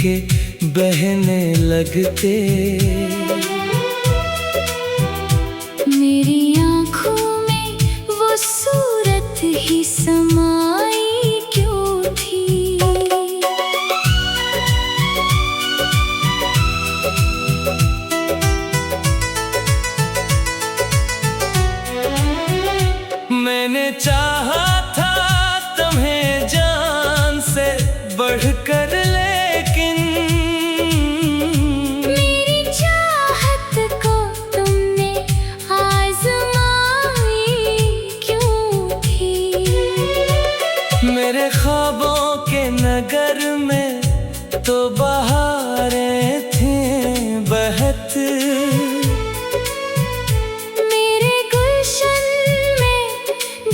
के बहने लगते। मेरी आँखों में वो सूरत ही समाई क्यों थी। मैंने चाहा था तुम्हें जान से बढ़कर, लेकिन मेरी चाहत को तुमने आज़माई क्यों थी। मेरे ख्वाबों के नगर में तो बहारें थीं बहत। मेरे गुलशन में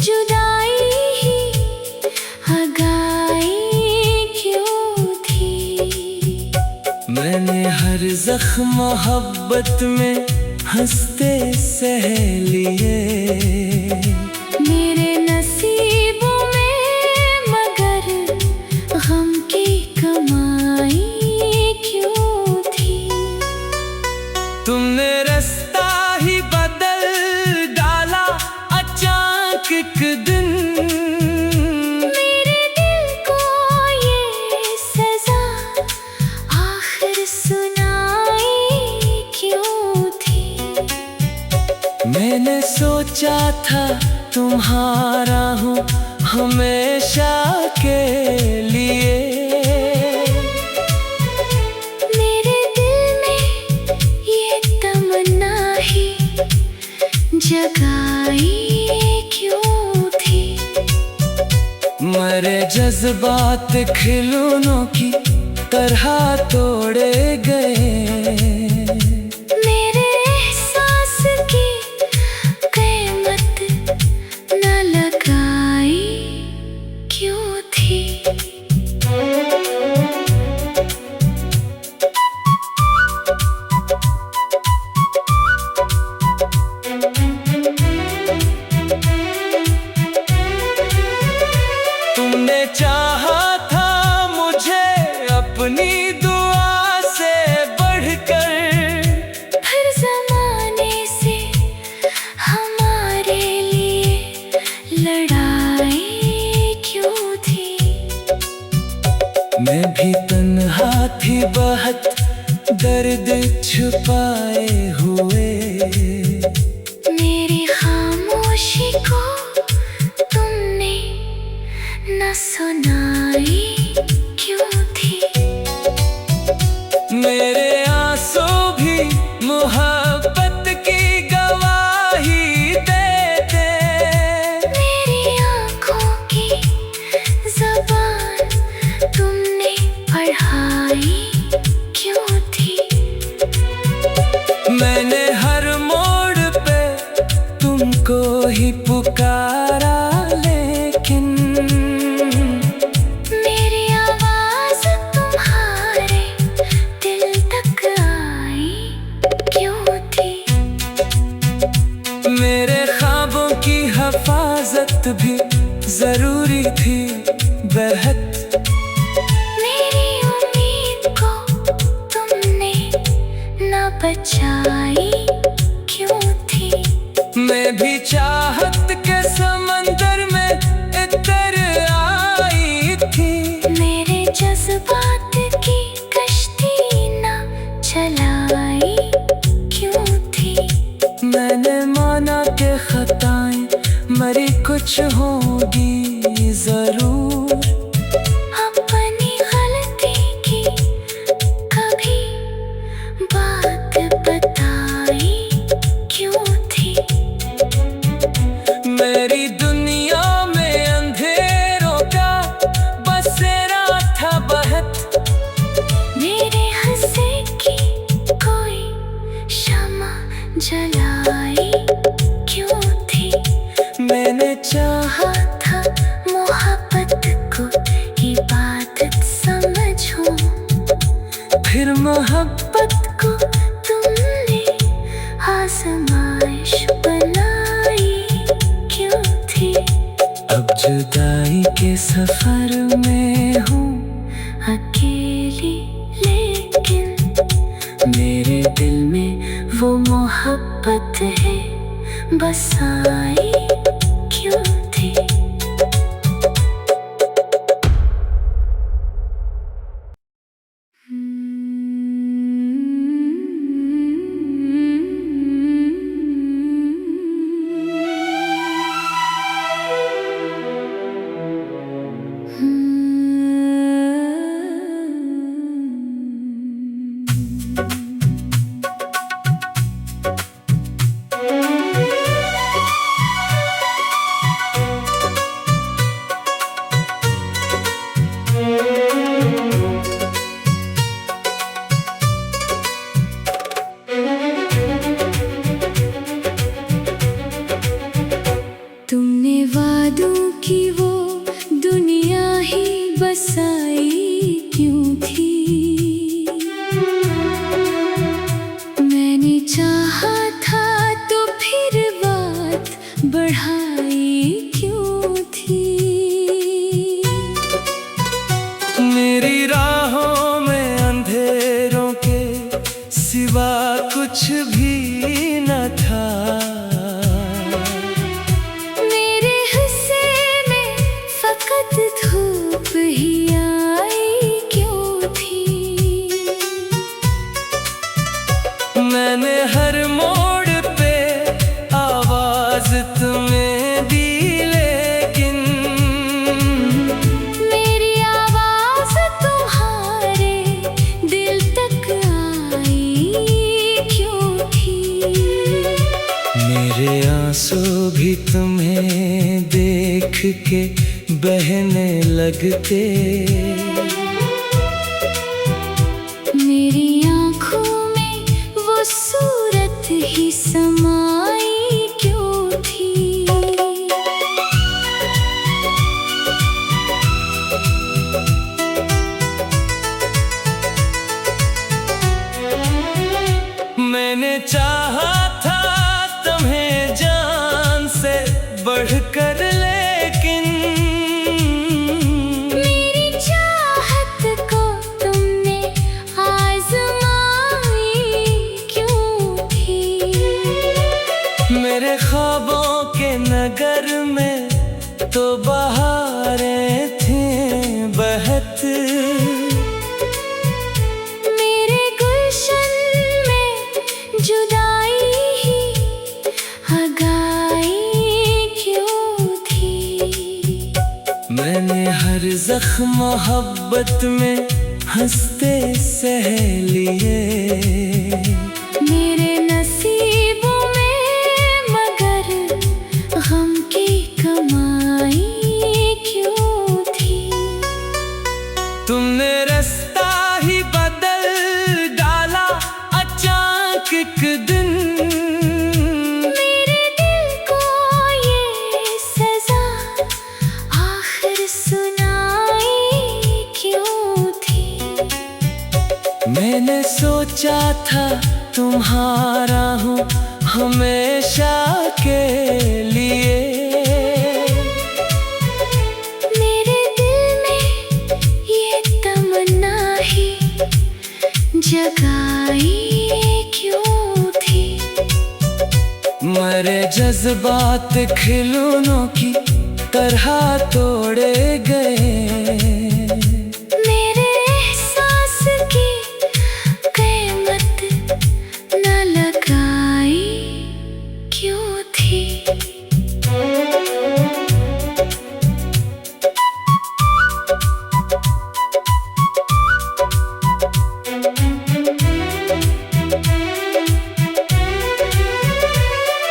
जुदाई ही हगाई क्यों थी। मैंने हर जख्म मोहब्बत में हंसते सह लिए। मेरे नसीबों में मगर गम की कमाई क्यों थी। तुमने रास्ता ही बदल डाला अचानक एक दिन। मेरे दिल को ये सजा आखिर सुनाई क्यों थी। मैंने सोचा था तुम्हारा हूँ हमेशा के लिए। मेरे दिल में ये तमन्ना ही जगाई क्यों थी। मेरे जज्बात खिलौनों की तरह तोड़े गए। मेरे एहसास की कीमत न लगाई क्यों थी। तुमने चाहा था मुझे अपनी दुआ से बढ़कर। हर ज़माने से हमारे लिए लड़ाई क्यों थी। मैं भी तन्हा थी बहुत दर्द छुपाए हुए। मेरी खामोशी को तुमने न सुनाई क्यों थी। मेरे आंसू भी मोहब्बत की गवाही देते। मेरी आँखों की ज़बान तुमने पढ़ाई क्यों थी। मैंने हर मोड़ पे तुमको ही पुकारा, लेकिन मेरी आवाज़ तुम्हारे दिल तक आई क्यों थी। मेरे ख्वाबों की हिफाजत भी जरूरी थी बेहद। मेरी उम्मीद को तुमने न बचाई क्यों थी। मैं भी चाहत के समंदर में इतर आई थी। मेरे जज्बात की कश्ती न चलाई क्यों थी। मैंने माना कि खताएं मरी कुछ होगी जरूर। अपनी गलती की कभी बात बताई क्यों थी। मेरी दुनिया में अंधेरों का बसेरा था बहत। मेरे हंसे की कोई शमा जलाई क्यों थी। मैंने चाहा था मोहब्बत को इबादत समझूं। फिर मोहब्बत को तुमने आज़माइश बनाई क्यों थी। अब जुदाई के सफर में हूँ अकेली मोहब्बत है बस आई क्यों थी। तुमने वादों की वो दुनिया ही बसाई क्यों थी। मैंने चाहा था तो फिर बात बढ़ाई क्यों थी। मेरी राहों में अंधेरों के सिवा कुछ भी न था। मेरे हिस्से में फकत धूप ही आई क्यों थी। मैंने हर मोड़ पे आवाज तुम्हें दी, लेकिन मेरी आवाज तुम्हारे दिल तक आई क्यों थी। मेरे आंसू भी तुम्हें देख के बहने लगते। मेरी आँखों में वो सूरत ही समाई क्यों थी। मैंने चाहा था तुम्हें जान से बढ़कर, लेकिन मेरी चाहत को तुमने आजमाई क्यों थी। मेरे ख्वाबों के नगर में तो बहारें थीं बहत। मेरे गुलशन में जुदाई ही हगाई क्यों थी। मैंने हर जख्म मोहब्बत में हंसते सह लिए। मेरे नसीबों में मगर गम की कमाई क्यों थी। तुमने रास्ता ही बदल डाला अचानक एक दिन। मेरे दिल को ये सजा आखिर सुनाई क्यों थी। मैंने सोचा था तुम्हारा हूँ हमेशा के लिए। मेरे दिल में ये तमन्ना ही जगाई क्यों थी। मेरे जज्बात खिलौनों की तरह तोड़े गए। मेरे एहसास की कीमत न लगाई क्यों थी।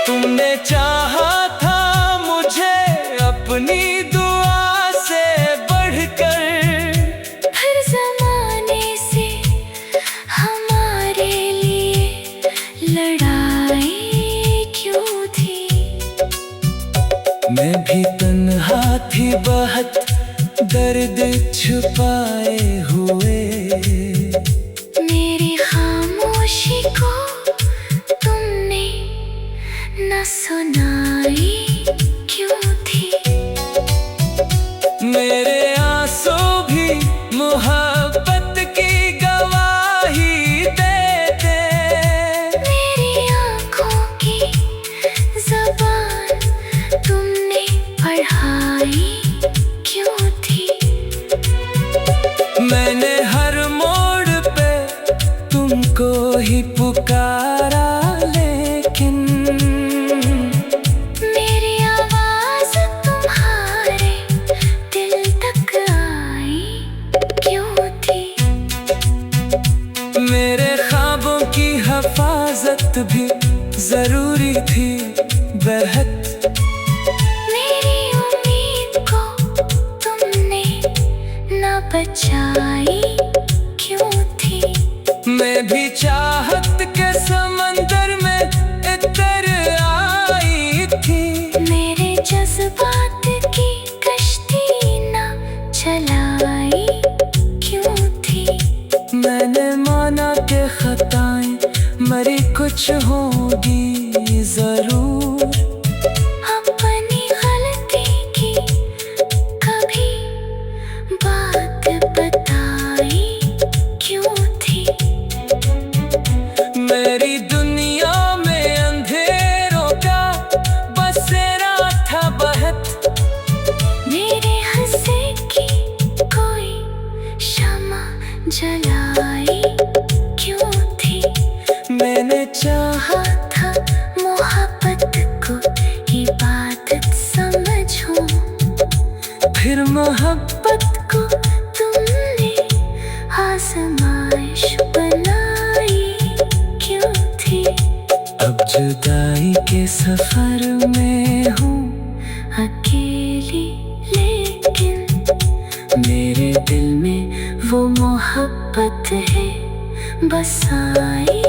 तुमने चाहा था मुझे अपनी दुआ से बढ़कर, हर जमाने से हमारे लिए लड़ाई क्यों थी। मैं भी तन्हा थी बहुत दर्द छुपाए हुए। मेरी खामोशी को तुमने न सुनाई क्यों थी। मेरे आंसू भी मोहब्बत की गवाही देते। मेरी आँखों की जरूरी थी बेहद। मेरी उम्मीद को तुमने न बचाई क्यों थी? मैं भी चाहत के समंदर में इतर आई थी। मेरे जज्बात की कश्ती न चलाई क्यों थी? मैंने माना कि खताएं मरी कुछ होगी जरूर। अपनी गलती की कभी बात बताई क्यों थी? मेरी दुनिया में अंधेरों का बसेरा था बहुत। मेरे हंसे की कोई शमा जलाई क्यों थी? मैंने चाहा था मोहब्बत को इबादत समझूं, फिर मोहब्बत को तुमने आजमाइश बनाई क्यों थी? अब जुदाई के सफर में हूँ अकेली लेकिन मेरे दिल में वो मोहब्बत है बसाई।